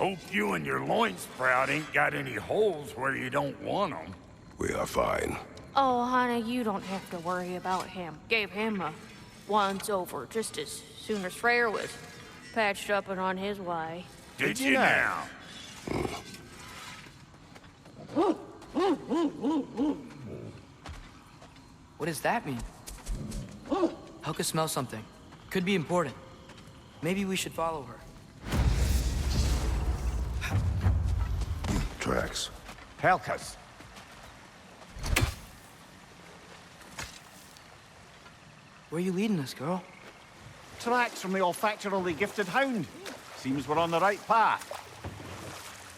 Hope you and your loin sprout ain't got any holes where you don't want them. We are fine. Oh, honey, you don't have to worry about him. Gave him a once-over just as soon as Freyr was patched up and on his way. Did you now? What does that mean? Helka smells something. Could be important. Maybe we should follow her. Tracks. Helka's. Where are you leading us, girl? Tracks from the olfactorily gifted hound. Seems we're on the right path.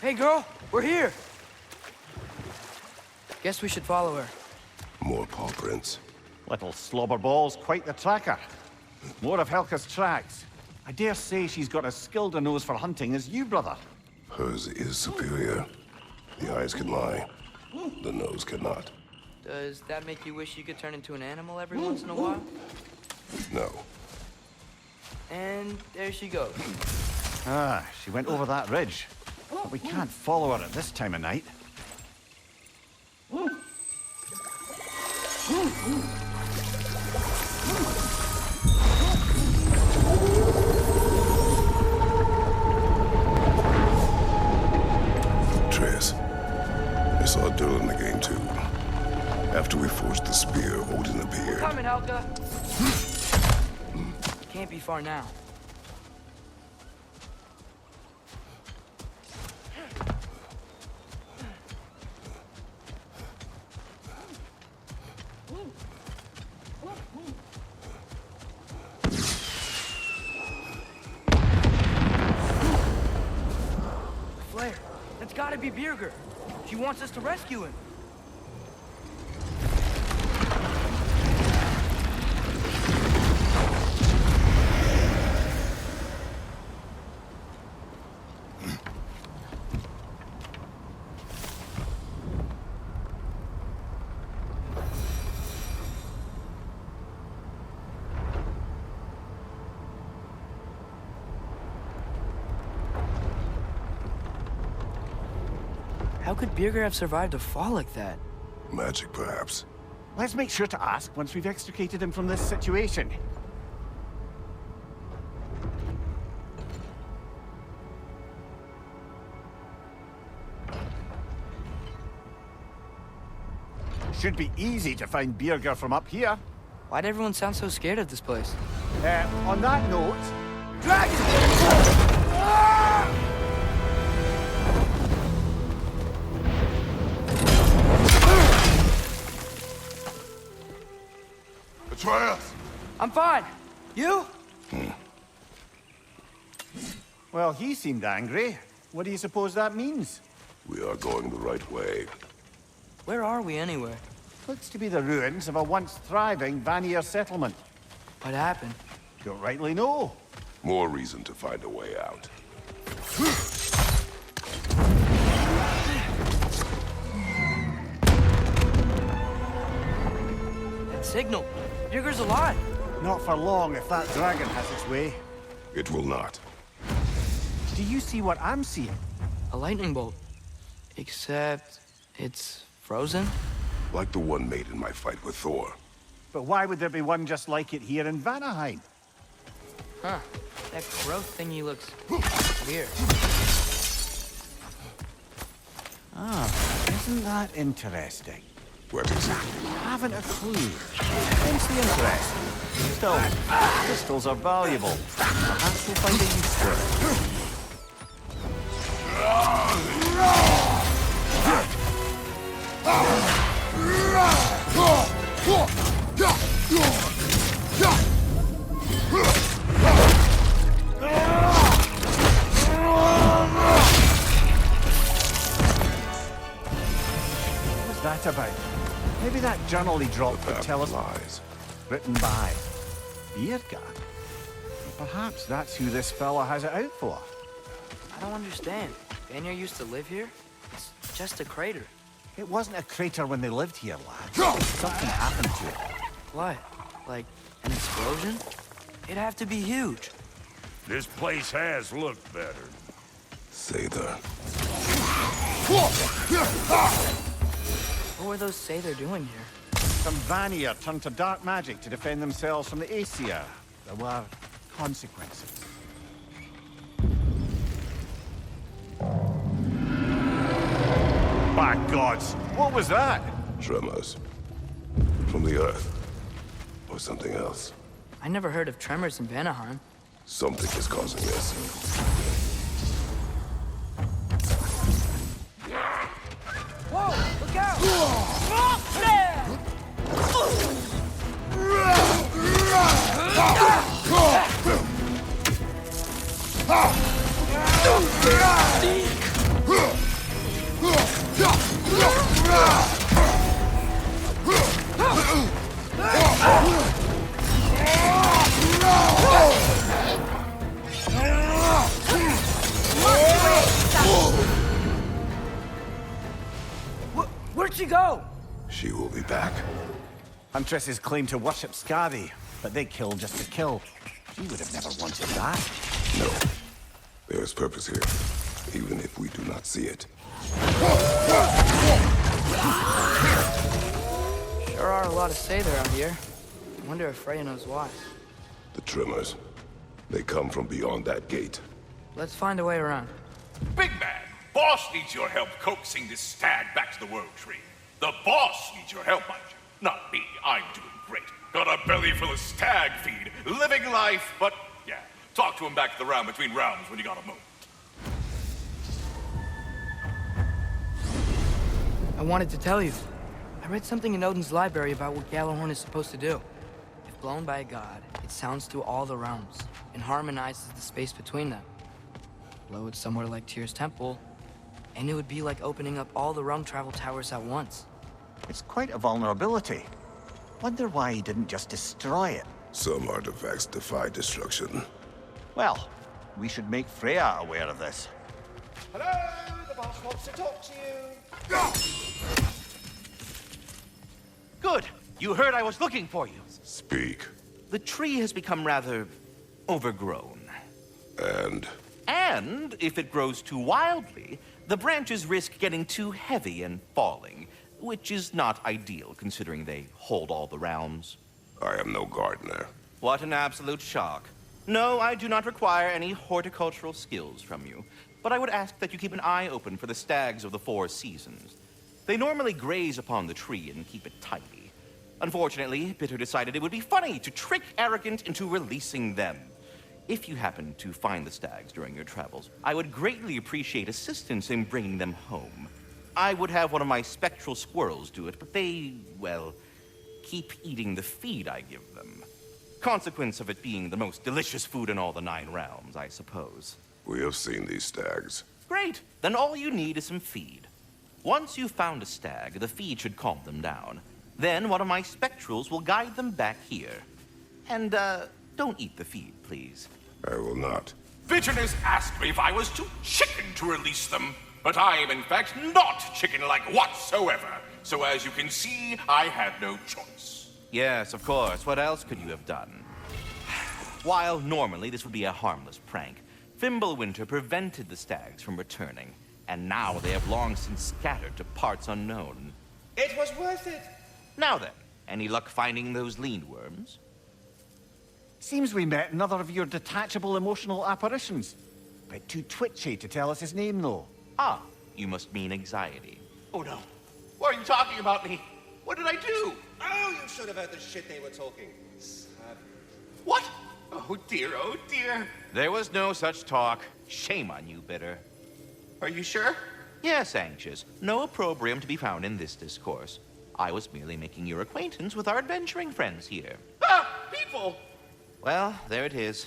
Hey, girl, we're here. Guess we should follow her. More paw prints. Little slobberball's quite the tracker. More of Helka's tracks. I dare say she's got as skilled a nose for hunting as you, brother. Hers is superior. The eyes can lie. The nose cannot. Does that make you wish you could turn into an animal every once in a while? No. And there she goes. Ah, she went over that ridge. But we can't follow her at this time of night. Triss. I saw Dill in the game too. After we forged the spear, Odin appeared. Coming, Helka. Can't be far now. Flare, that's gotta be Birgir. She wants us to rescue him. How could Birgir have survived a fall like that? Magic, perhaps. Let's make sure to ask once we've extricated him from this situation. Should be easy to find Birgir from up here. Why'd everyone sound so scared of this place? On that note, dragon! Atreus! I'm fine. You? Well, he seemed angry. What do you suppose that means? We are going the right way. Where are we anyway? Looks to be the ruins of a once thriving Vanir settlement. What happened? Don't rightly know. More reason to find a way out. That signal. Birgir's alive. Not for long if that dragon has its way. It will not. Do you see what I'm seeing? A lightning bolt. Except it's frozen? Like the one made in my fight with Thor. But why would there be one just like it here in Vanaheim? Huh. That growth thingy looks weird. Ah, isn't that interesting? Where is it? Haven't a clue. Hence the interest. Still, crystals are valuable. Perhaps we'll find a use for it. What's that about? Maybe that journal he dropped would tell us. Lies. Written by Birgir. Perhaps that's who this fella has it out for. I don't understand. Vanir used to live here? It's just a crater. It wasn't a crater when they lived here, lad. Something happened to it. What? Like an explosion? It'd have to be huge. This place has looked better. Say either. What were those say they're doing here? Some Vanir turned to dark magic to defend themselves from the Aesir. There were consequences. By gods, what was that? Tremors. From the earth. Or something else. I never heard of tremors in Vanaheim. Something is causing this. Whoa! Look out! Where'd she go? She will be back. Huntresses claim to worship Skadi, but they kill just to kill. She would have never wanted that. No. There is purpose here, even if we do not see it. There are a lot of say around here. I wonder if Freya knows why. The Tremors. They come from beyond that gate. Let's find a way around. Big man, boss needs your help coaxing this stag back to the World Tree. The boss needs your help, mind you. Not me, I'm doing great. Got a belly full of stag feed, living life, but yeah, talk to him back at the round between rounds when you got a moment. I wanted to tell you. I read something in Odin's library about what Gjallarhorn is supposed to do. If blown by a god, it sounds through all the realms and harmonizes the space between them. Blow it somewhere like Tyr's temple, and it would be like opening up all the realm travel towers at once. It's quite a vulnerability. Wonder why he didn't just destroy it. Some artifacts defy destruction. Well, we should make Freya aware of this. Hello, the boss wants to talk to you. Good. You heard I was looking for you. Speak. The tree has become rather overgrown. And if it grows too wildly, the branches risk getting too heavy and falling, which is not ideal considering they hold all the realms. I am no gardener. What an absolute shock. No, I do not require any horticultural skills from you, but I would ask that you keep an eye open for the stags of the four seasons. They normally graze upon the tree and keep it tidy. Unfortunately, Bitter decided it would be funny to trick Arrogant into releasing them. If you happen to find the stags during your travels, I would greatly appreciate assistance in bringing them home. I would have one of my spectral squirrels do it, but they, well, keep eating the feed I give them. Consequence of it being the most delicious food in all the 9 realms, I suppose. We have seen these stags. Great. Then all you need is some feed. Once you've found a stag, the feed should calm them down. Then one of my spectrals will guide them back here. And, don't eat the feed, please. I will not. Bitterness asked me if I was too chicken to release them, but I am in fact not chicken-like whatsoever. So as you can see, I had no choice. Yes, of course. What else could you have done? While normally this would be a harmless prank, Fimbulwinter prevented the stags from returning, and now they have long since scattered to parts unknown. It was worth it. Now then, any luck finding those lean worms? Seems we met another of your detachable emotional apparitions. Bit too twitchy to tell us his name, though. Ah, you must mean anxiety. Oh no. Why are you talking about me? What did I do? Oh, you should have heard the shit they were talking. What? Oh dear, oh dear. There was no such talk. Shame on you, Bitter. Are you sure? Yes, Anxious. No opprobrium to be found in this discourse. I was merely making your acquaintance with our adventuring friends here. Ah, people! Well, there it is.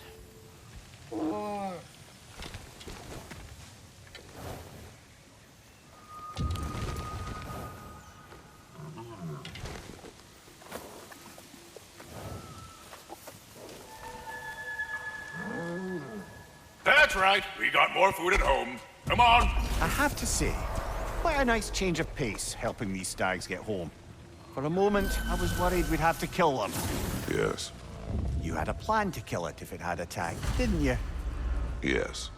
That's right. We got more food at home. Come on. I have to say, quite a nice change of pace helping these stags get home. For a moment, I was worried we'd have to kill them. Yes. You had a plan to kill it if it had attacked, didn't you? Yes.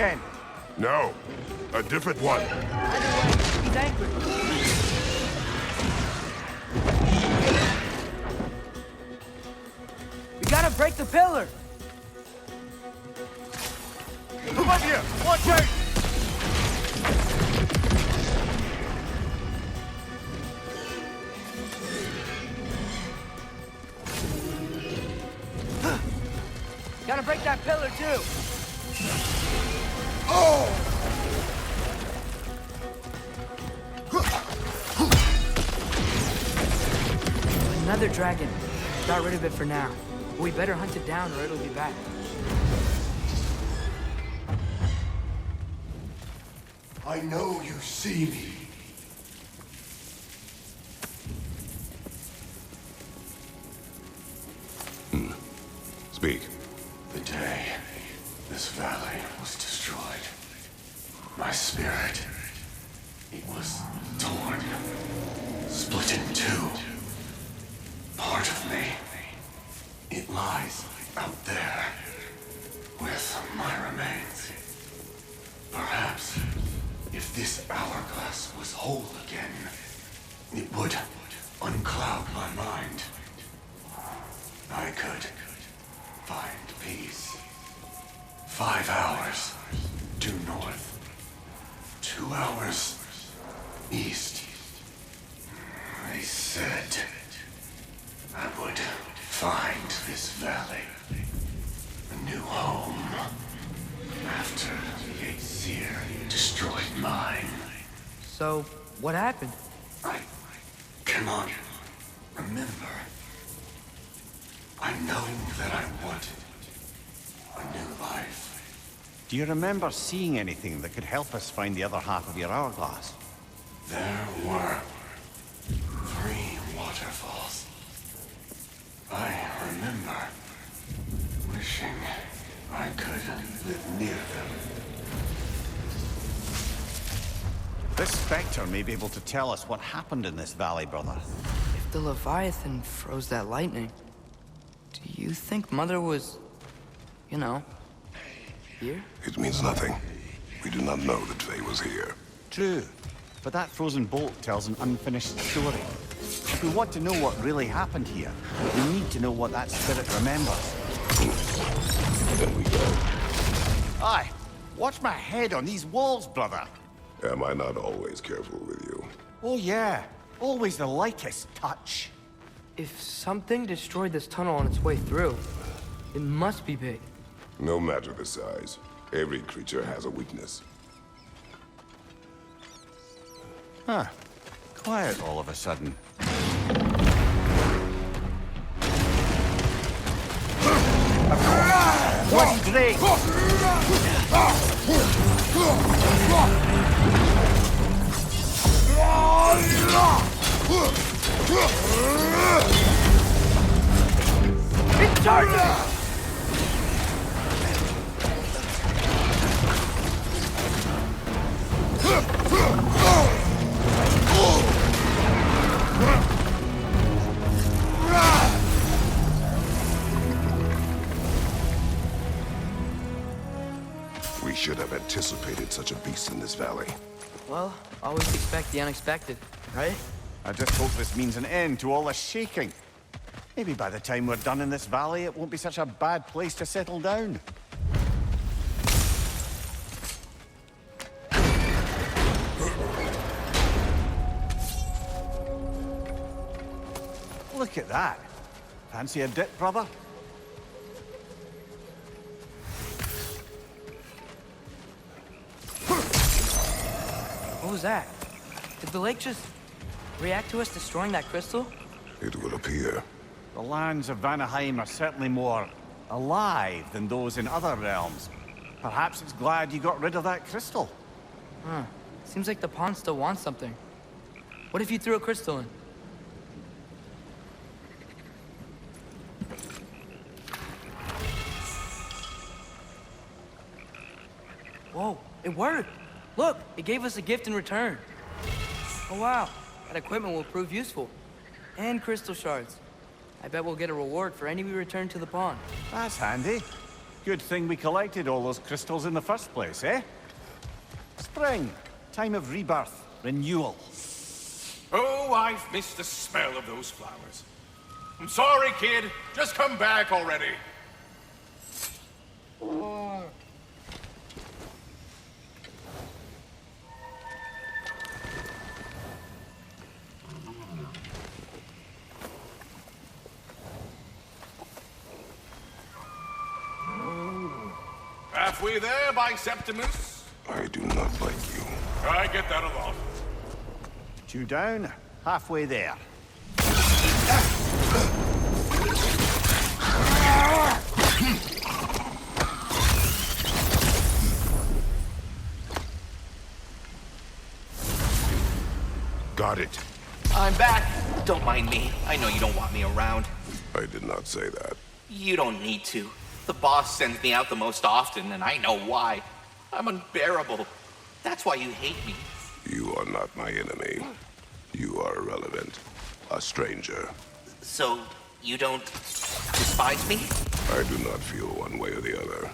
again? No, a different one. He's angry. We gotta break the pillar! Olivia, watch out! Gotta break that pillar, too! Another dragon. Got rid of it for now. We better hunt it down or it'll be back. I know you see me. Speak. The day this valley was destroyed, my spirit, it was torn, split in two. Part of me, it lies out there with my remains. Perhaps if this hourglass was whole again, it would uncloud my mind. I could find peace. 5 hours due north, 2 hours east. They said I would find this valley a new home after the Aesir destroyed mine. So, what happened? I cannot remember. I know that I wanted a new life. Do you remember seeing anything that could help us find the other half of your hourglass? There were 3 waterfalls. I remember wishing I could live near them. This Spectre may be able to tell us what happened in this valley, brother. If the Leviathan froze that lightning, do you think Mother was, you know, here? It means nothing. We do not know that Faye was here. True, but that frozen bolt tells an unfinished story. If we want to know what really happened here, we need to know what that spirit remembers. Then we go. Aye, watch my head on these walls, brother. Am I not always careful with you? Oh yeah, always the lightest touch. If something destroyed this tunnel on its way through, it must be big. No matter the size, every creature has a weakness. Huh. Quiet all of a sudden. Bloody Drake! It's charging! We should have anticipated such a beast in this valley. Well, always expect the unexpected, right? I just hope this means an end to all this shaking. Maybe by the time we're done in this valley, it won't be such a bad place to settle down. Look at that. Fancy a dip, brother? What was that? Did the lake just react to us destroying that crystal? It would appear. The lands of Vanaheim are certainly more alive than those in other realms. Perhaps it's glad you got rid of that crystal. Huh. Seems like the pond still wants something. What if you threw a crystal in? Whoa, it worked! Look, it gave us a gift in return. Oh wow, that equipment will prove useful. And crystal shards. I bet we'll get a reward for any we return to the pond. That's handy. Good thing we collected all those crystals in the first place, eh? Spring. Time of rebirth. Renewal. Oh, I've missed the smell of those flowers. I'm sorry, kid. Just come back already. Halfway there, Biseptimus. I do not like you. I get that a lot. 2 down, halfway there. Got it. I'm back. Don't mind me. I know you don't want me around. I did not say that. You don't need to. The boss sends me out the most often, and I know why. I'm unbearable. That's why you hate me. You are not my enemy. You are irrelevant. A stranger. So, you don't despise me? I do not feel one way or the other.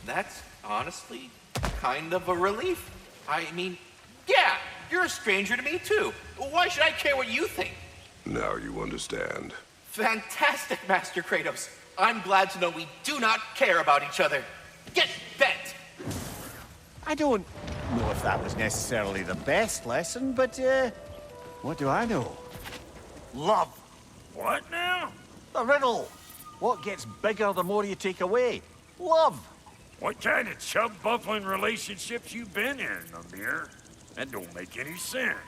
That's honestly kind of a relief. I mean, yeah, you're a stranger to me too. Why should I care what you think? Now you understand. Fantastic, Master Kratos. I'm glad to know we do not care about each other. Get bent! I don't know if that was necessarily the best lesson, but, what do I know? Love. What now? The riddle. What gets bigger the more you take away? Love. What kind of chub-buffling relationships you been in, Amir? That don't make any sense.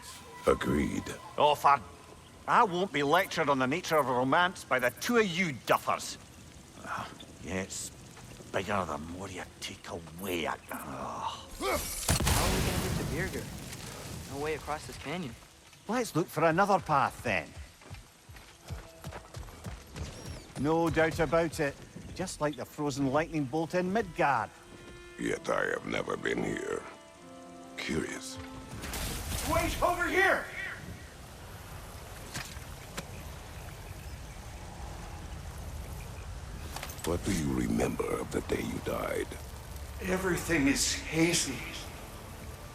Agreed. Oh, I won't be lectured on the nature of romance by the 2 of you duffers. Yeah, it's bigger the more you take away. How are we gonna get to Birger? No way across this canyon. Let's look for another path, then. No doubt about it. Just like the frozen lightning bolt in Midgard. Yet I have never been here. Curious. Wait, over here! What do you remember of the day you died? Everything is hazy.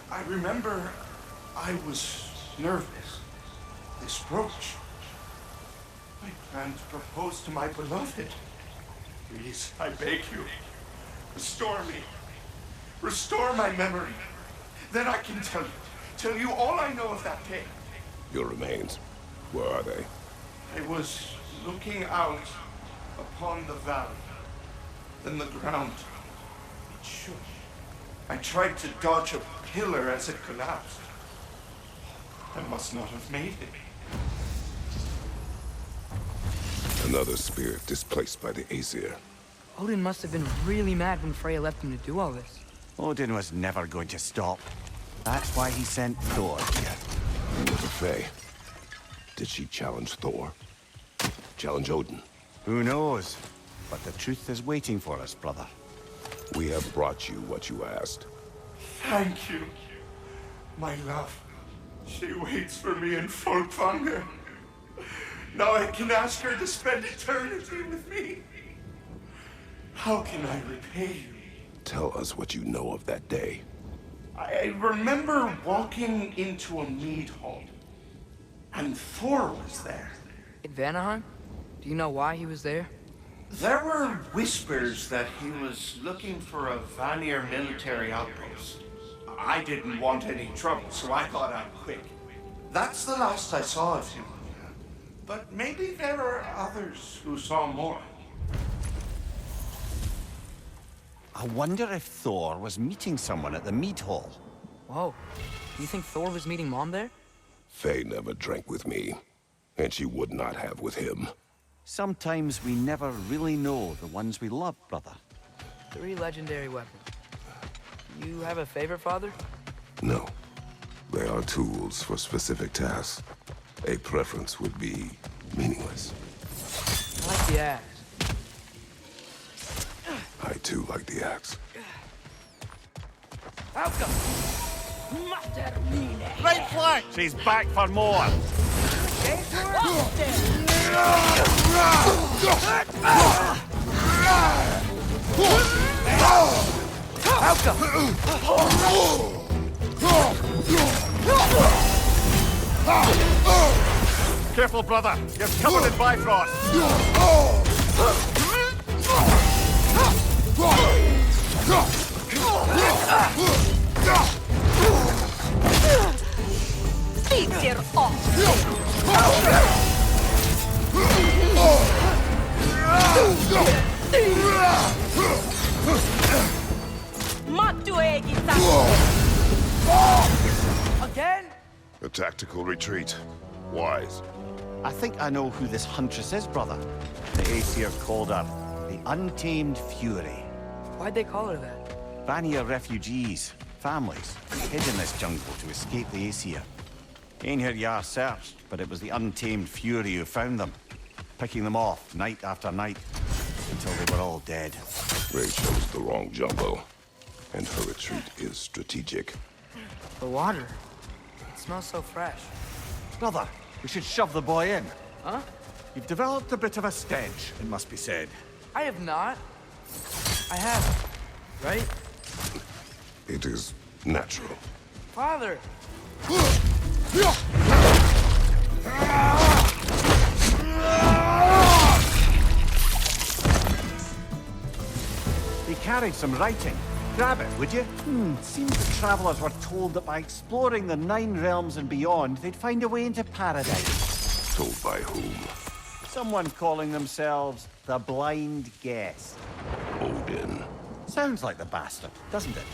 I remember I was nervous. This brooch. I planned to propose to my beloved. Please, I beg you, restore me. Restore my memory. Then I can tell you all I know of that day. Your remains. Where are they? I was looking out upon the valley. Then the ground, it shook. I tried to dodge a pillar as it collapsed. I must not have made it. Another spirit displaced by the Aesir. Odin must have been really mad when Freya left him to do all this. Odin was never going to stop. That's why he sent Thor here. Who was a Fae? Did she challenge Thor? Challenge Odin? Who knows? But the truth is waiting for us, brother. We have brought you what you asked. Thank you, my love. She waits for me in Folkvanger. Now I can ask her to spend eternity with me. How can I repay you? Tell us what you know of that day. I remember walking into a mead hall, and Thor was there. At Vanaheim? Do you know why he was there? There were whispers that he was looking for a Vanir military outpost. I didn't want any trouble, so I got out quick. That's the last I saw of him. But maybe there are others who saw more. I wonder if Thor was meeting someone at the mead hall. Whoa. You think Thor was meeting Mom there? Faye never drank with me, and she would not have with him. Sometimes we never really know the ones we love, brother. 3 legendary weapons. You have a favorite, Father? No. They are tools for specific tasks. A preference would be meaningless. I like the axe. I too like the axe. Right flank! She's back for more! Let's go. Careful, brother. You're covered in Bifrost. Peter off! Again? A tactical retreat. Wise. I think I know who this huntress is, brother. The Aesir called her the Untamed Fury. Why'd they call her that? Vanir refugees, families, hid in this jungle to escape the Aesir. Einhir Yar searched, but it was the Untamed Fury who found them, picking them off night after night, until they were all dead. Ray chose the wrong jumbo. And her retreat is strategic. The water. It smells so fresh. Brother, we should shove the boy in. Huh? You've developed a bit of a stench, it must be said. I have not. I have. Right? It is natural. Father! They carried some writing. Grab it, would you? Seems the travelers were told that by exploring the Nine Realms and beyond, they'd find a way into paradise. Told by whom? Someone calling themselves the Blind Guest. Odin. Sounds like the bastard, doesn't it?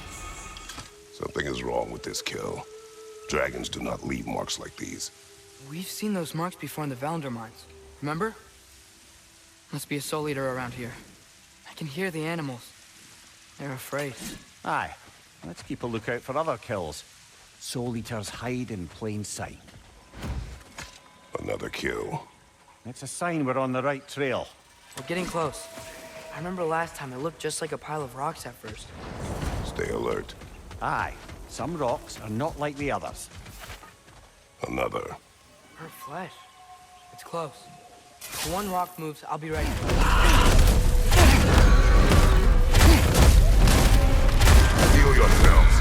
Something is wrong with this kill. Dragons do not leave marks like these. We've seen those marks before in the Valendar mines. Remember? Must be a soul eater around here. I can hear the animals. They're afraid. Aye. Let's keep a lookout for other kills. Soul Eaters hide in plain sight. Another kill. It's a sign we're on the right trail. We're getting close. I remember last time it looked just like a pile of rocks at first. Stay alert. Aye. Some rocks are not like the others. Another. Her flesh. It's close. If one rock moves, I'll be ready. Heal yourselves.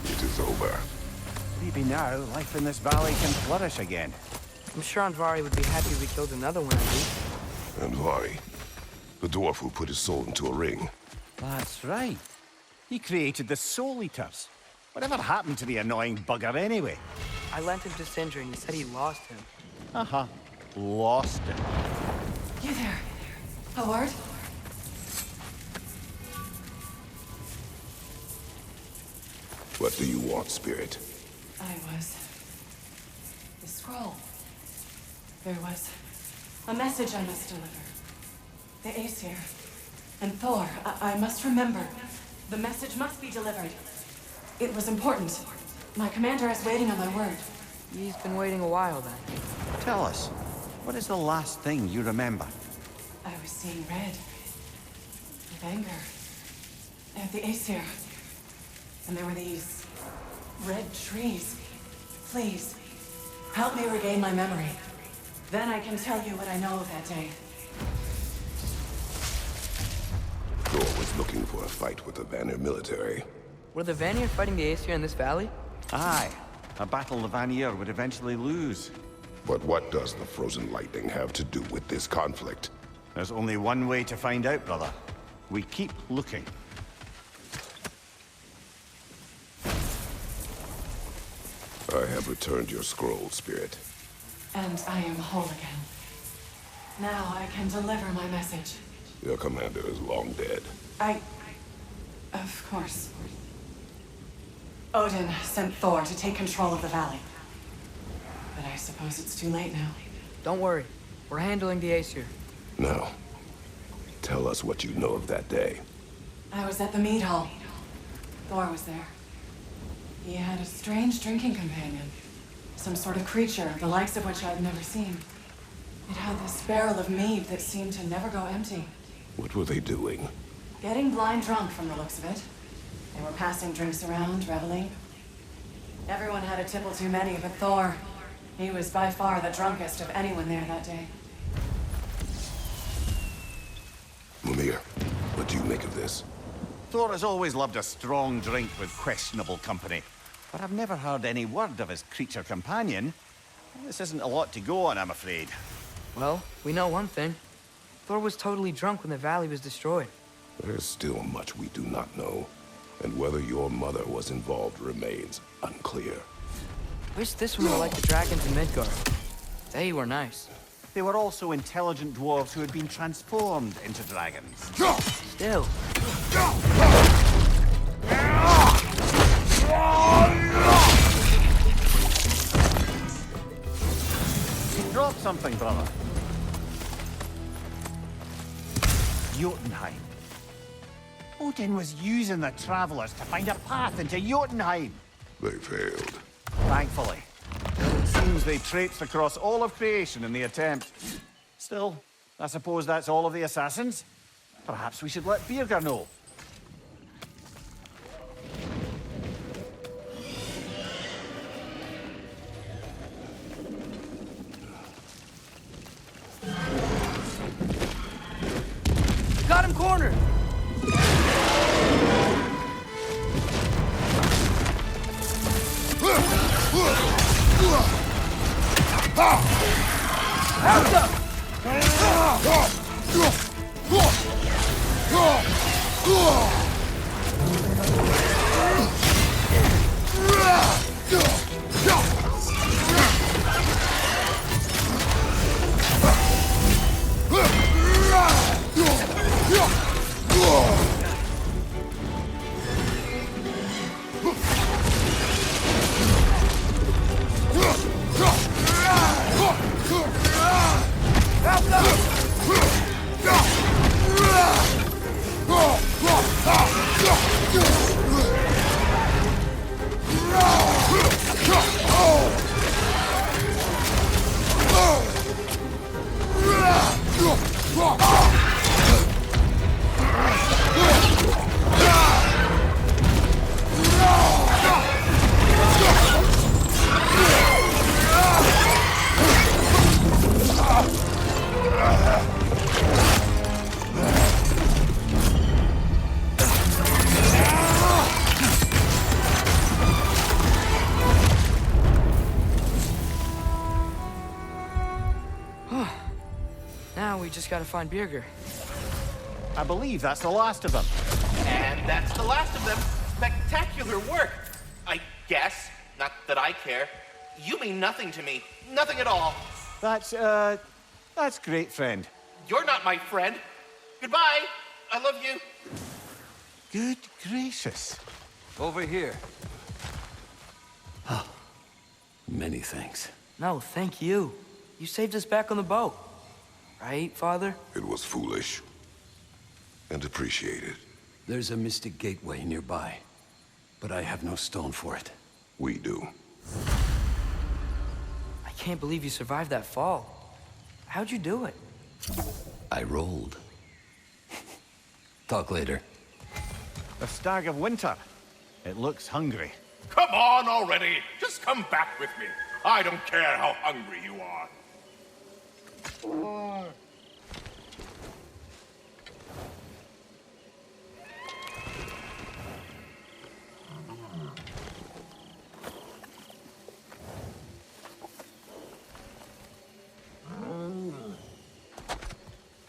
It is over. Maybe now, life in this valley can flourish again. I'm sure Andvari would be happy we killed another one at least. And Vari, the dwarf who put his soul into a ring. That's right. He created the Soul Eaters. Whatever happened to the annoying bugger anyway? I lent him to Sindri and he said he lost him. Uh-huh. Lost it. You there, Howard? What do you want, Spirit? The scroll. There was a message I must deliver. The Aesir and Thor. I must remember. The message must be delivered. It was important. My commander is waiting on my word. He's been waiting a while then. Tell us, what is the last thing you remember? I was seeing red. With anger. At the Aesir. And there were these red trees. Please, help me regain my memory. Then I can tell you what I know of that day. Thor was looking for a fight with the Vanir military. Were the Vanir fighting the Aesir in this valley? Aye. A battle the Vanir would eventually lose. But what does the frozen lightning have to do with this conflict? There's only one way to find out, brother. We keep looking. I have returned your scroll, Spirit. And I am whole again. Now I can deliver my message. Your commander is long dead. Of course. Odin sent Thor to take control of the valley. But I suppose it's too late now. Don't worry. We're handling the Aesir. Now, tell us what you know of that day. I was at the mead hall. Thor was there. He had a strange drinking companion. Some sort of creature, the likes of which I've never seen. It had this barrel of mead that seemed to never go empty. What were they doing? Getting blind drunk from the looks of it. They were passing drinks around, reveling. Everyone had a tipple too many, but Thor, he was by far the drunkest of anyone there that day. Mimir, what do you make of this? Thor has always loved a strong drink with questionable company, but I've never heard any word of his creature companion. This isn't a lot to go on, I'm afraid. Well, we know one thing. Thor was totally drunk when the valley was destroyed. There's still much we do not know, and whether your mother was involved remains unclear. Wish this one were like the dragons in Midgard. They were nice. They were also intelligent dwarves who had been transformed into dragons. Still. Drop something, brother. Jotunheim. Odin was using the travelers to find a path into Jotunheim. They failed. Thankfully. It seems they traipsed across all of creation in the attempt. Still, I suppose that's all of the assassins. Perhaps we should let Birgir know. Got him cornered! Hands up! Now we just gotta find Birgir. I believe that's the last of them. And that's the last of them. Spectacular work, I guess. Not that I care. You mean nothing to me. Nothing at all. That's great, friend. You're not my friend. Goodbye. I love you. Good gracious. Over here. Oh, many thanks. No, thank you. You saved us back on the boat. Right, Father? It was foolish. And appreciated. There's a mystic gateway nearby, but I have no stone for it. We do. I can't believe you survived that fall. How'd you do it? I rolled. Talk later. The Stag of Winter. It looks hungry. Come on already. Just come back with me. I don't care how hungry you are.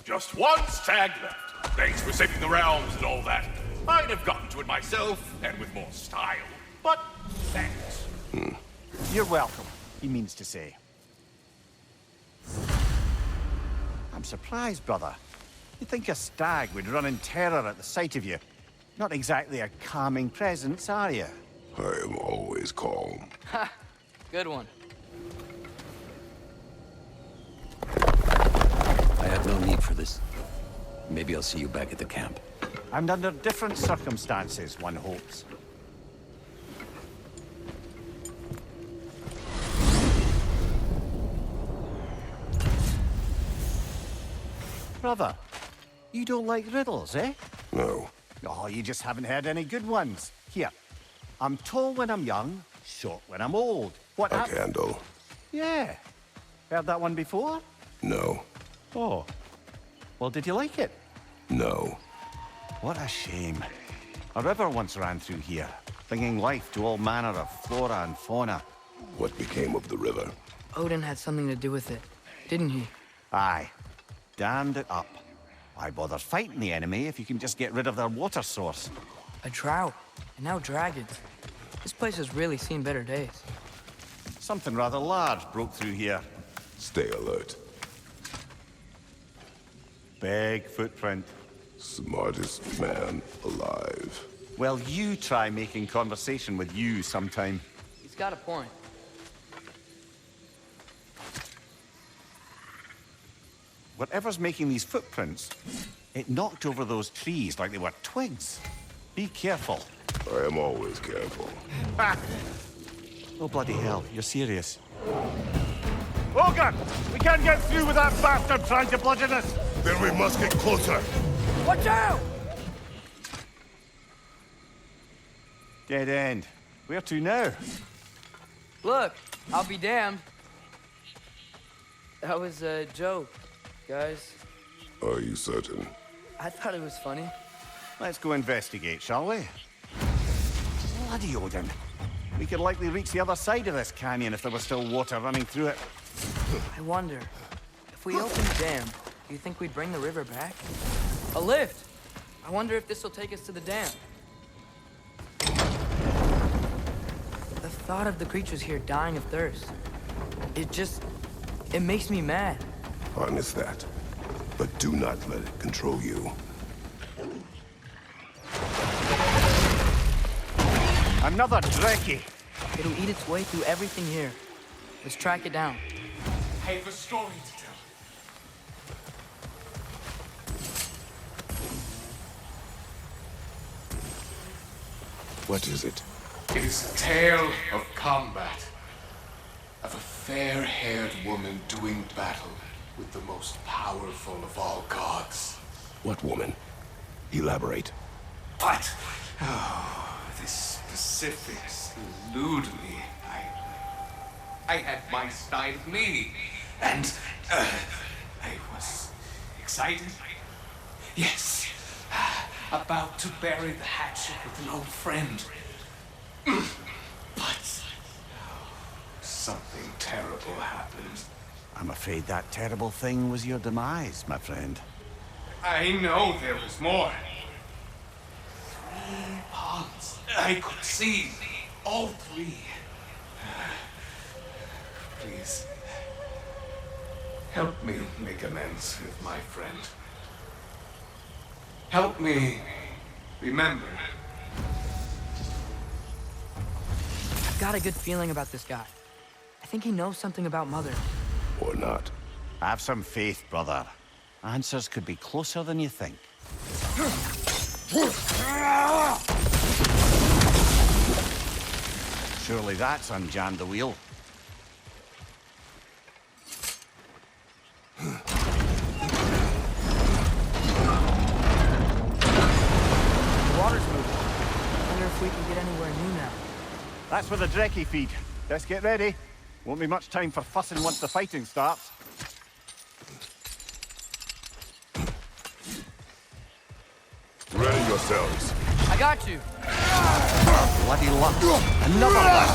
Just one stag left. Thanks for saving the realms and all that. I'd have gotten to it myself, and with more style. But thanks. You're welcome, he means to say. I'm surprised, brother. You'd think a stag would run in terror at the sight of you. Not exactly a calming presence, are you? I am always calm. Ha! Good one. I have no need for this. Maybe I'll see you back at the camp. And under different circumstances, one hopes. brother. You don't like riddles, eh? No. Oh, you just haven't heard any good ones. Here. I'm tall when I'm young, short when I'm old. What A hap- candle. Yeah. Heard that one before? No. Oh. Well, did you like it? No. What a shame. A river once ran through here, bringing life to all manner of flora and fauna. What became of the river? Odin had something to do with it, didn't he? Aye. Dammed it up. Why bother fighting the enemy if you can just get rid of their water source? A drought, and now dragons. This place has really seen better days. Something rather large broke through here. Stay alert. Big footprint. Smartest man alive. Well, you try making conversation with you sometime. He's got a point. Whatever's making these footprints, it knocked over those trees like they were twigs. Be careful. I am always careful. Ah! Oh, bloody hell, you're serious. Logan! We can't get through with that bastard trying to bludgeon us! Then we must get closer. Watch out! Dead end. Where to now? Look, I'll be damned. That was a joke, guys. Are you certain? I thought it was funny. Let's go investigate, shall we? Bloody Odin. We could likely reach the other side of this canyon if there was still water running through it. I wonder, if we open the dam, do you think we'd bring the river back? A lift! I wonder if this will take us to the dam. The thought of the creatures here dying of thirst, it makes me mad. Harness that. But do not let it control you. Another Drekkie! It'll eat its way through everything here. Let's track it down. I have a story to tell. What is it? It is a tale of combat. Of a fair-haired woman doing battle with the most powerful of all gods. What woman? Elaborate. But, oh, the specifics elude me. I had my side of me, and I was excited. Yes, about to bury the hatchet with an old friend. But something terrible happened. I'm afraid that terrible thing was your demise, my friend. I know there was more. 3 ponds. I could see all 3. Please, help me make amends with my friend. Help me remember. I've got a good feeling about this guy. I think he knows something about Mother. Or not. Have some faith, brother. Answers could be closer than you think. Surely that's unjammed the wheel. The water's moving. I wonder if we can get anywhere new now. That's where the Drekkie feed. Let's get ready. Won't be much time for fussing once the fighting starts. Ready yourselves. I got you. Bloody luck. Another one.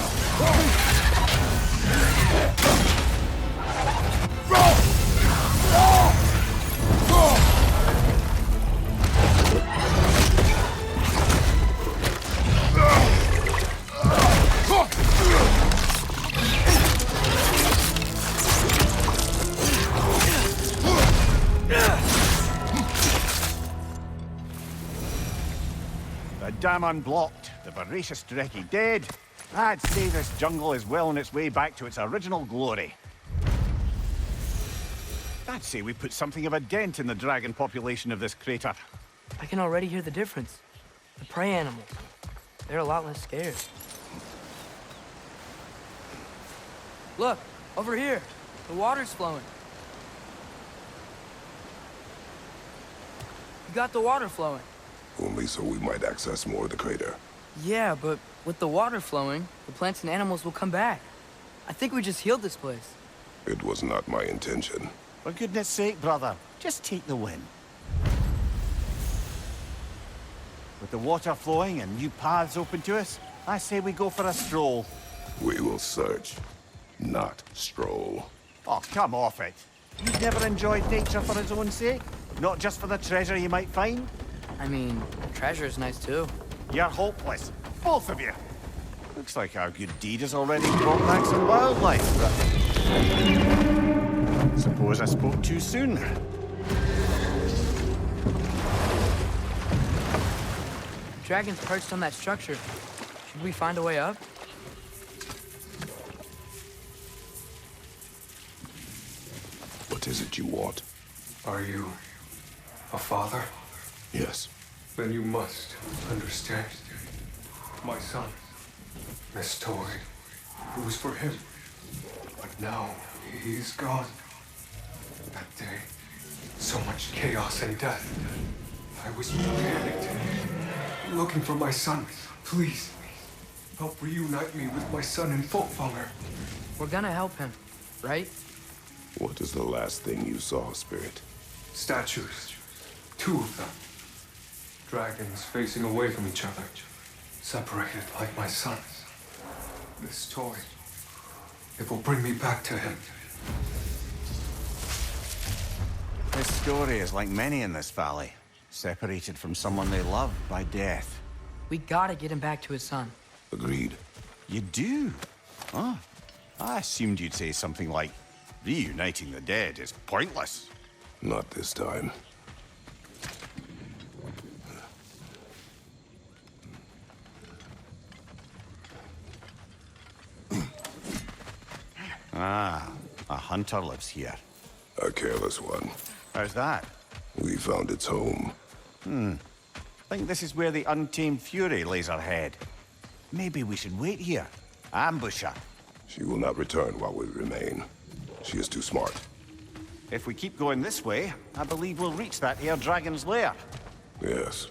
The dam unblocked, the voracious Drekkie dead. I'd say this jungle is well on its way back to its original glory. I'd say we put something of a dent in the dragon population of this crater. I can already hear the difference. The prey animals. They're a lot less scared. Look, over here. The water's flowing. You got the water flowing. Only so we might access more of the crater. Yeah, but with the water flowing, the plants and animals will come back. I think we just healed this place. It was not my intention. For goodness sake, brother, just take the win. With the water flowing and new paths open to us, I say we go for a stroll. We will search, not stroll. Oh, come off it. You've never enjoyed nature for its own sake? Not just for the treasure you might find? I mean, treasure is nice too. You're hopeless. Both of you. Looks like our good deed has already brought back some wildlife, but... Suppose I spoke too soon. Dragon's perched on that structure. Should we find a way up? What is it you want? Are you a father? Yes. Then you must understand. My son, this toy, it was for him. But now he's gone. That day, so much chaos and death. I was panicked, looking for my son. Please, help reunite me with my son in Folkvanger. We're gonna help him, right? What is the last thing you saw, Spirit? Statues. 2 of them. Dragons facing away from each other. Separated like my son. This toy, it will bring me back to him. This story is like many in this valley. Separated from someone they love by death. We gotta get him back to his son. Agreed. You do? Oh, I assumed you'd say something like, reuniting the dead is pointless. Not this time. Ah, a hunter lives here. A careless one. How's that? We found its home. Think this is where the untamed fury lays her head. Maybe we should wait here. Ambush her. She will not return while we remain. She is too smart. If we keep going this way, I believe we'll reach that air dragon's lair. Yes.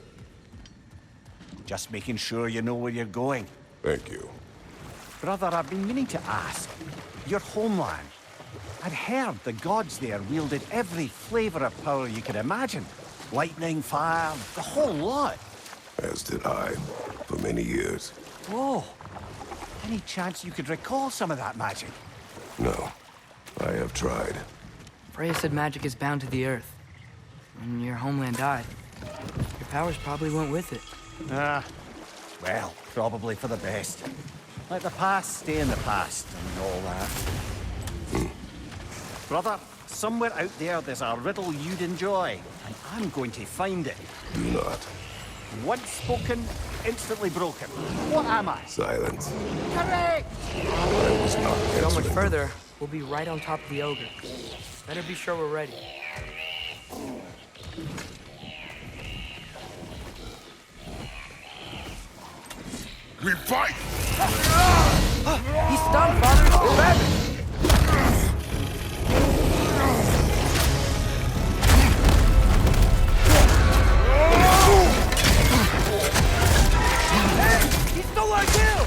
Just making sure you know where you're going. Thank you. Brother, I've been meaning to ask. Your homeland. I'd heard the gods there wielded every flavor of power you could imagine. Lightning, fire, the whole lot. As did I, for many years. Whoa. Any chance you could recall some of that magic? No. I have tried. Freya said magic is bound to the earth. When your homeland died, your powers probably went with it. Well, probably for the best. Let the past stay in the past and all that. Brother, somewhere out there's a riddle you'd enjoy, and I'm going to find it. Do not. Once spoken, instantly broken. What am I? Silence. Correct! I was not So much answering. further, we'll be right on top of the ogre. Better be sure we're ready. We fight! He's stunned, Father! We're back! He stole our kill!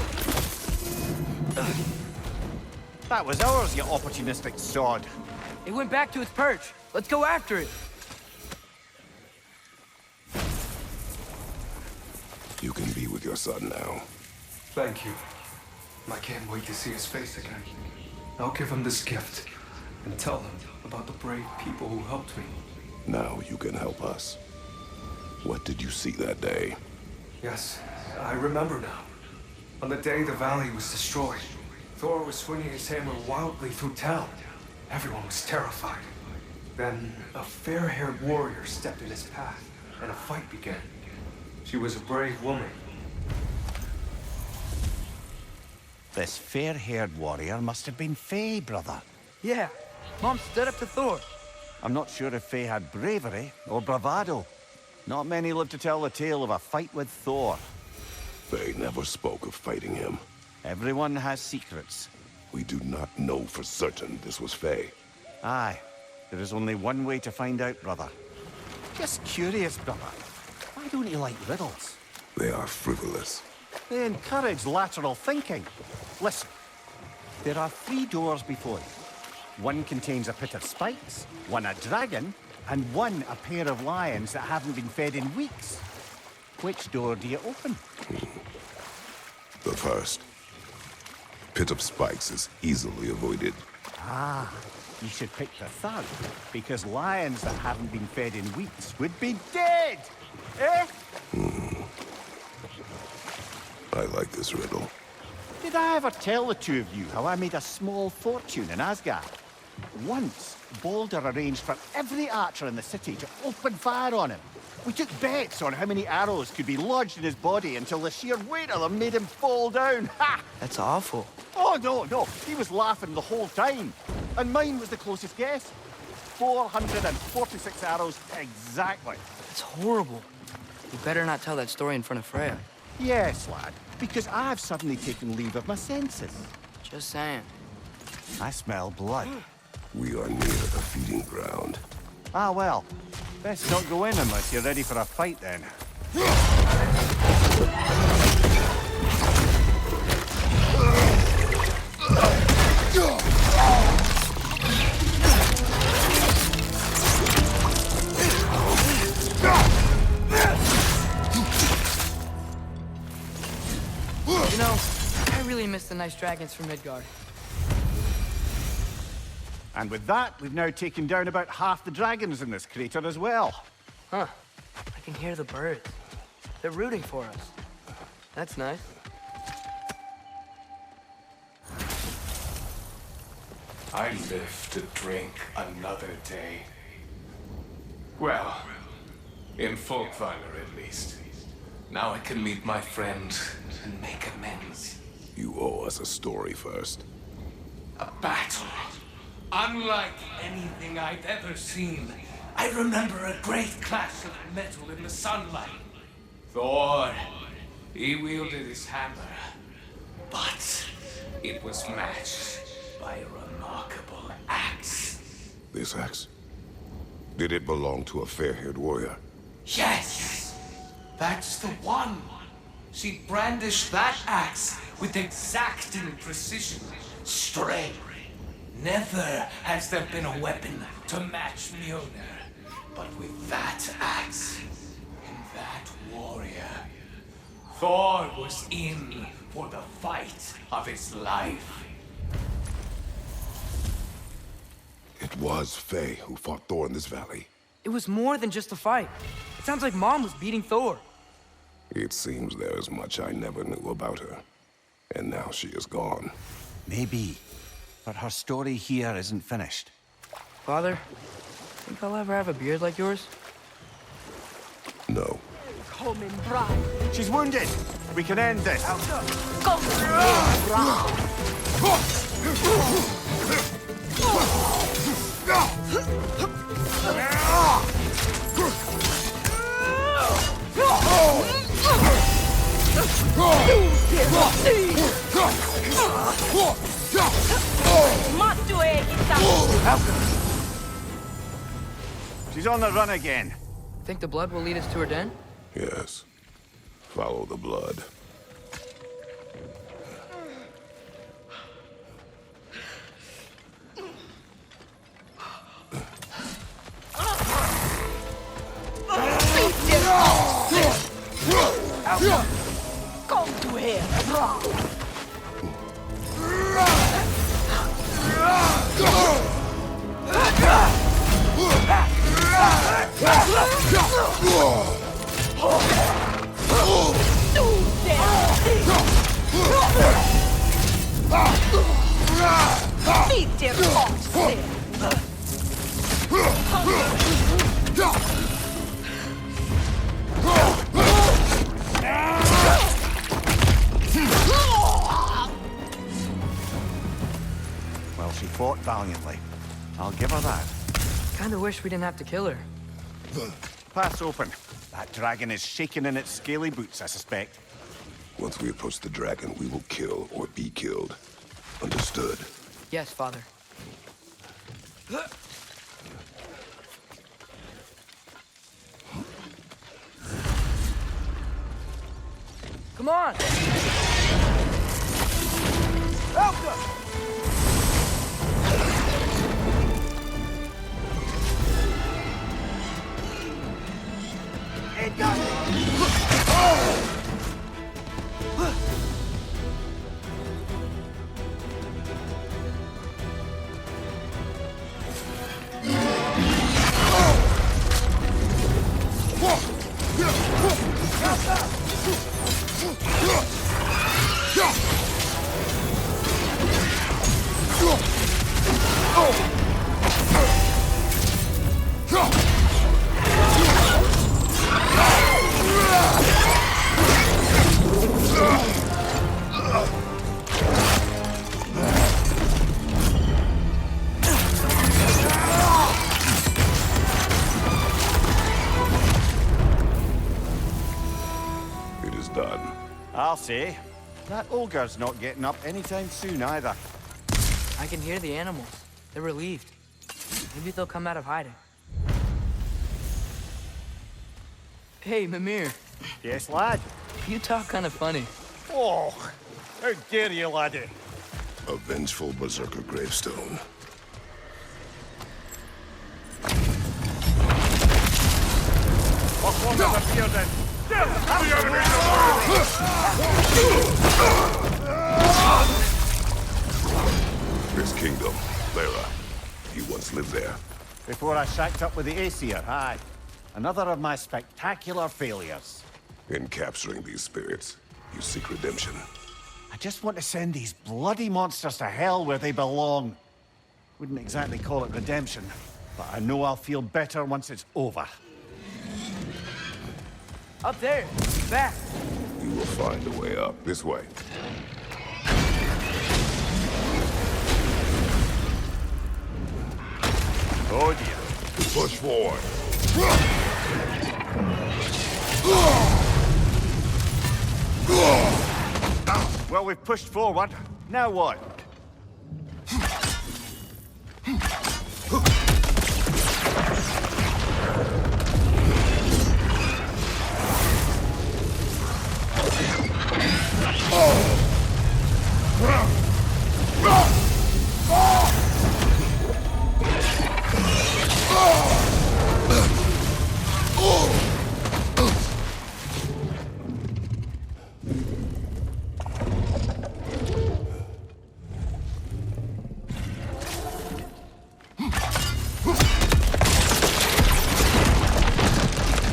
That was ours, you opportunistic sod. It went back to its perch. Let's go after it. You can be with your son now. Thank you. I can't wait to see his face again. I'll give him this gift and tell him about the brave people who helped me. Now you can help us. What did you see that day? Yes, I remember now. On the day the valley was destroyed, Thor was swinging his hammer wildly through town. Everyone was terrified. Then a fair-haired warrior stepped in his path, and a fight began. She was a brave woman. This fair-haired warrior must have been Faye, brother. Yeah, Mom stood up to Thor. I'm not sure if Faye had bravery or bravado. Not many live to tell the tale of a fight with Thor. Faye never spoke of fighting him. Everyone has secrets. We do not know for certain this was Faye. Aye. There is only one way to find out, brother. Just curious, brother. Why don't you like riddles? They are frivolous. They encourage lateral thinking. Listen, there are 3 doors before you. One contains a pit of spikes, one a dragon, and one a pair of lions that haven't been fed in weeks. Which door do you open? The first. Pit of spikes is easily avoided. Ah, you should pick the third, because lions that haven't been fed in weeks would be dead! Eh? I like this riddle. Did I ever tell the two of you how I made a small fortune in Asgard? Once, Balder arranged for every archer in the city to open fire on him. We took bets on how many arrows could be lodged in his body until the sheer weight of them made him fall down. Ha! That's awful. Oh, no. He was laughing the whole time. And mine was the closest guess. 446 arrows exactly. That's horrible. You better not tell that story in front of Freya. Yes, lad. Because I've suddenly taken leave of my senses. Just saying. I smell blood. We are near the feeding ground. Ah, well. Best not go in unless you're ready for a fight, then. You know, I really miss the nice dragons from Midgard. And with that, we've now taken down about half the dragons in this crater as well. Huh. I can hear the birds. They're rooting for us. That's nice. I live to drink another day. Well, in Folkvanger at least. Now I can meet my friend and make amends. You owe us a story first. A battle. Unlike anything I've ever seen. I remember a great clash of metal in the sunlight. Thor, he wielded his hammer. But it was matched by a remarkable axe. This axe? Did it belong to a fair-haired warrior? Yes! That's the one. She brandished that axe with exacting precision. Straight. Never has there been a weapon to match Mjolnir. But with that axe and that warrior, Thor was in for the fight of his life. It was Faye who fought Thor in this valley. It was more than just a fight. It sounds like Mom was beating Thor. It seems there is much I never knew about her. And now she is gone. Maybe. But her story here isn't finished. Father, think I'll ever have a beard like yours? No. She's wounded! We can end this! She's on the run again. Think the blood will lead us to her den? Yes. Follow the blood. Come to here. Well, she fought valiantly. I'll give her that. Kinda wish we didn't have to kill her. Path's open. That dragon is shaking in its scaly boots, I suspect. Once we approach the dragon, we will kill or be killed. Understood? Yes, Father. Come on! Elka! It got me! It is done. I'll say. That ogre's not getting up anytime soon either. I can hear the animals. They're relieved. Maybe they'll come out of hiding. Hey, Mimir. Yes, lad? You talk kind of funny. Oh, how dare you, laddie? A vengeful berserker gravestone. What one has appeared then? This kingdom, Lara. You once lived there. Before I shacked up with the Aesir, aye. Another of my spectacular failures. In capturing these spirits, you seek redemption. I just want to send these bloody monsters to hell where they belong. Wouldn't exactly call it redemption, but I know I'll feel better once it's over. Up there! Back! You will find a way up. This way. Oh dear. Push forward. Well, we've pushed forward. Now what?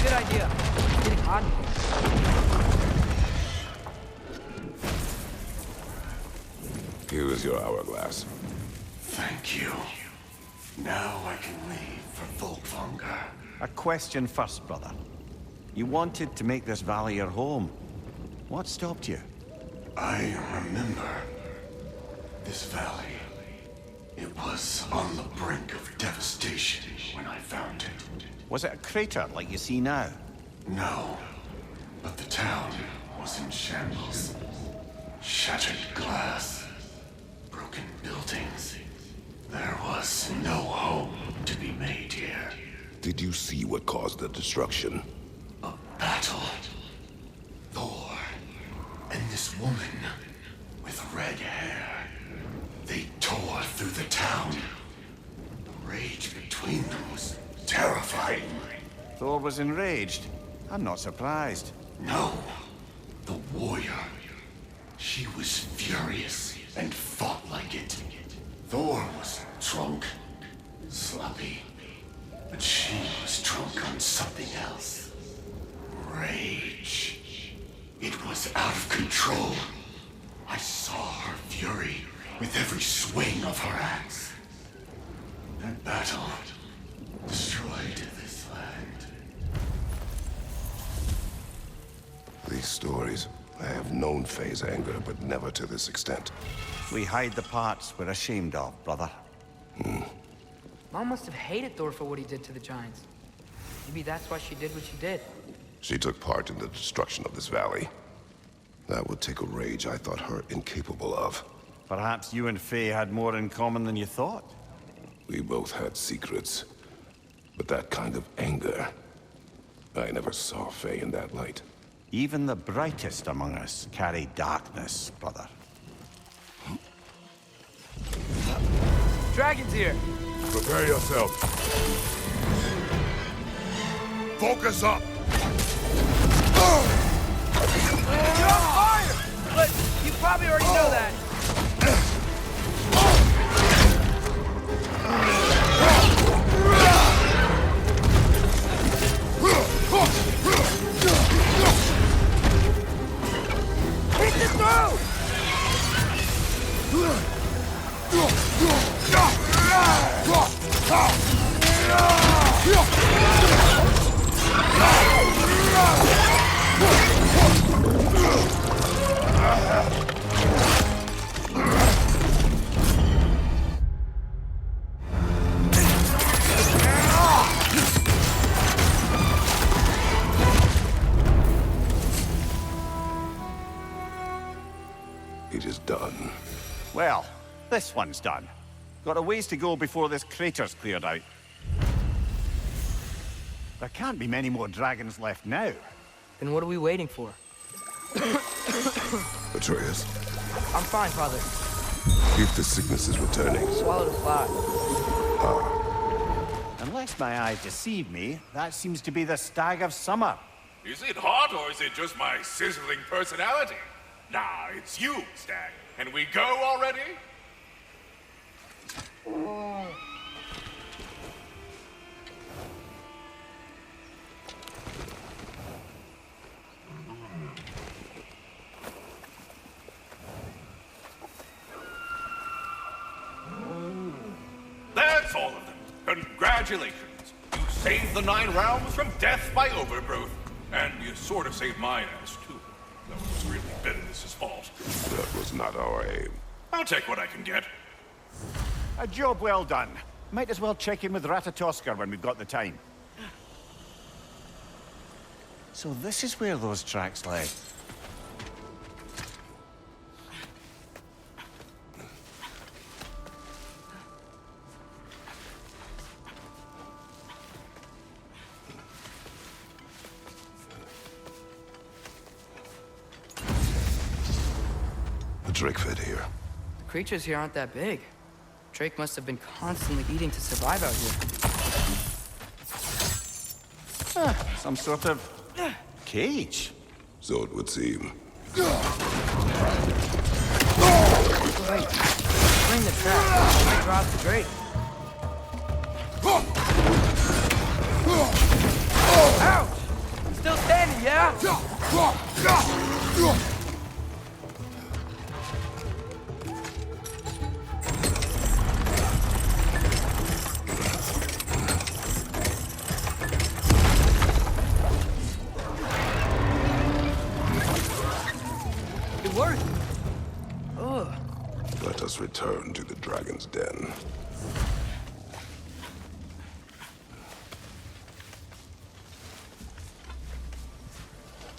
Good idea. It's getting hot in here. Here is your hourglass. Thank you. Now I can leave for Volkvanger. A question first, brother. You wanted to make this valley your home. What stopped you? I remember this valley. It was on the brink of devastation when I found it. Was it a crater like you see now? No, but the town was in shambles. Shattered glass, broken buildings. There was no home to be made here. Did you see what caused the destruction? A battle. Thor and this woman with red hair. They tore through the town. The rage between them was terrifying. Thor was enraged. I'm not surprised. No, the warrior. She was furious and fought like it. Thor was drunk, sloppy, but she was drunk on something else. Rage. It was out of control. I saw her fury with every swing of her axe. That battle destroyed this land. These stories, I have known Faye's anger, but never to this extent. We hide the parts we're ashamed of, brother. Mom must have hated Thor for what he did to the Giants. Maybe that's why she did what she did. She took part in the destruction of this valley. That would take a rage I thought her incapable of. Perhaps you and Faye had more in common than you thought. We both had secrets. But that kind of anger... I never saw Faye in that light. Even the brightest among us carry darkness, brother. Dragon's here! Prepare yourself. Focus up! You're on fire! But you probably already know that. Hit the throw! It is done. Well, this one's done. Got a ways to go before this crater's cleared out. There can't be many more dragons left now. Then what are we waiting for? Atreus, I'm fine, Father. if the sickness is returning, Swallowed a fly. Unless my eyes deceive me, that seems to be the stag of summer. Is it hot, or is it just my sizzling personality? Nah, it's you, Stag. Can we go already? That's all of them. Congratulations. You saved the 9 realms from death by overgrowth. And you sort of saved my ass, too. That was really Bitterness's fault. that was not our aim. I'll take what I can get. A job well done. Might as well check in with Ratatoskr when we've got the time. So this is where those tracks led. The Drake fed here. The creatures here aren't that big. Drake must have been constantly eating to survive out here. Some sort of cage. So it would seem. Wait. Bring the trap. I might drop the Drake. Ouch! Still standing, yeah? It worked. Ugh. Let us return to the dragon's den.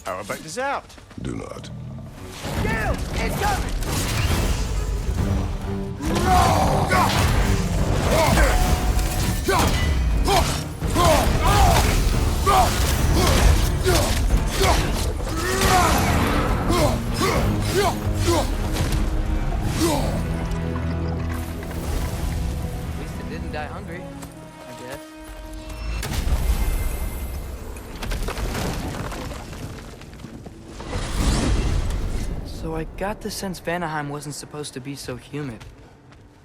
How about dessert? Do not. Gale! Incoming! At least it didn't die hungry, I guess. So I got the sense Vanaheim wasn't supposed to be so humid.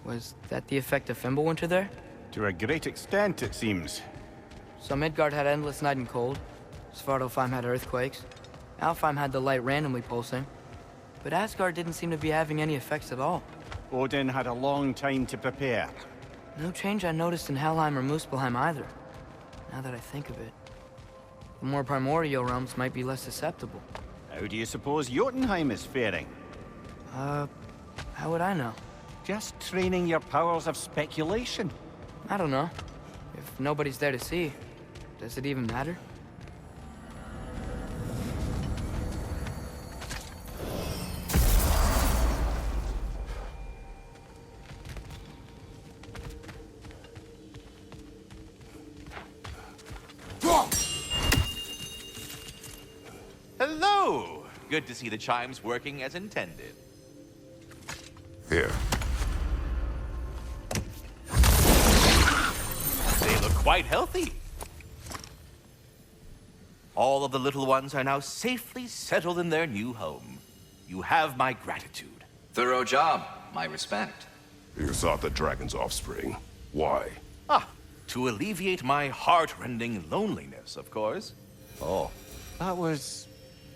Was that the effect of Fimbulwinter there? To a great extent, it seems. So Midgard had endless night and cold. Svartalfheim had earthquakes. Alfheim had the light randomly pulsing. But Asgard didn't seem to be having any effects at all. Odin had a long time to prepare. No change I noticed in Helheim or Muspelheim either. Now that I think of it. The more primordial realms might be less susceptible. How do you suppose Jotunheim is faring? How would I know? Just training your powers of speculation. I don't know. If nobody's there to see, does it even matter? Hello, good to see the chimes working as intended. Here. They look quite healthy. All of the little ones are now safely settled in their new home. You have my gratitude. Thorough job. My respect. You sought the dragon's offspring. Why? To alleviate my heart-rending loneliness, of course. Oh, that was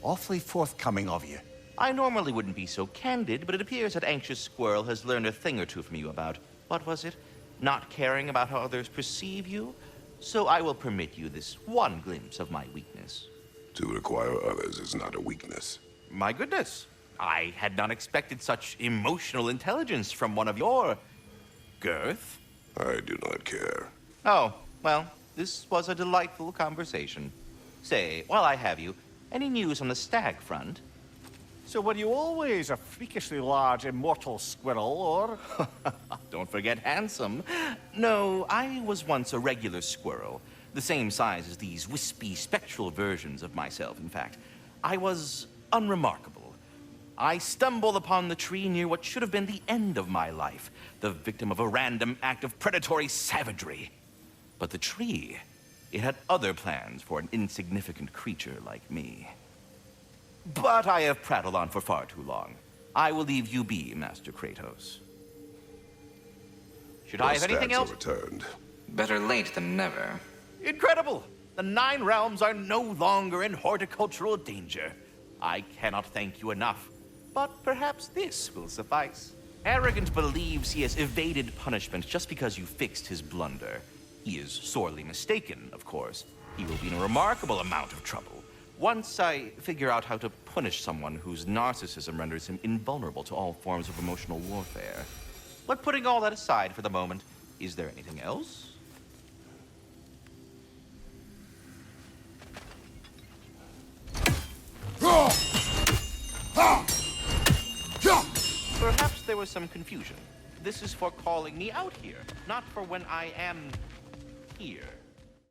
awfully forthcoming of you. I normally wouldn't be so candid, but it appears that Anxious Squirrel has learned a thing or two from you about, what was it? Not caring about how others perceive you? So I will permit you this one glimpse of my weakness. To require others is not a weakness. My goodness. I had not expected such emotional intelligence from one of your... girth. I do not care. Oh, well, this was a delightful conversation. Say, while I have you, any news on the stag front? So were you always a freakishly large immortal squirrel, or...? Don't forget handsome. No, I was once a regular squirrel. The same size as these wispy, spectral versions of myself, in fact. I was unremarkable. I stumbled upon the tree near what should have been the end of my life, the victim of a random act of predatory savagery. But the tree, it had other plans for an insignificant creature like me. But I have prattled on for far too long. I will leave you be, Master Kratos. Should I have anything else? Returned. Better late than never. Incredible! The 9 realms are no longer in horticultural danger. I cannot thank you enough, but perhaps this will suffice. Arrogant believes he has evaded punishment just because you fixed his blunder. He is sorely mistaken, of course. He will be in a remarkable amount of trouble. Once I figure out how to punish someone whose narcissism renders him invulnerable to all forms of emotional warfare. But putting all that aside for the moment, is there anything else? Perhaps there was some confusion. This is for calling me out here, not for when I am here.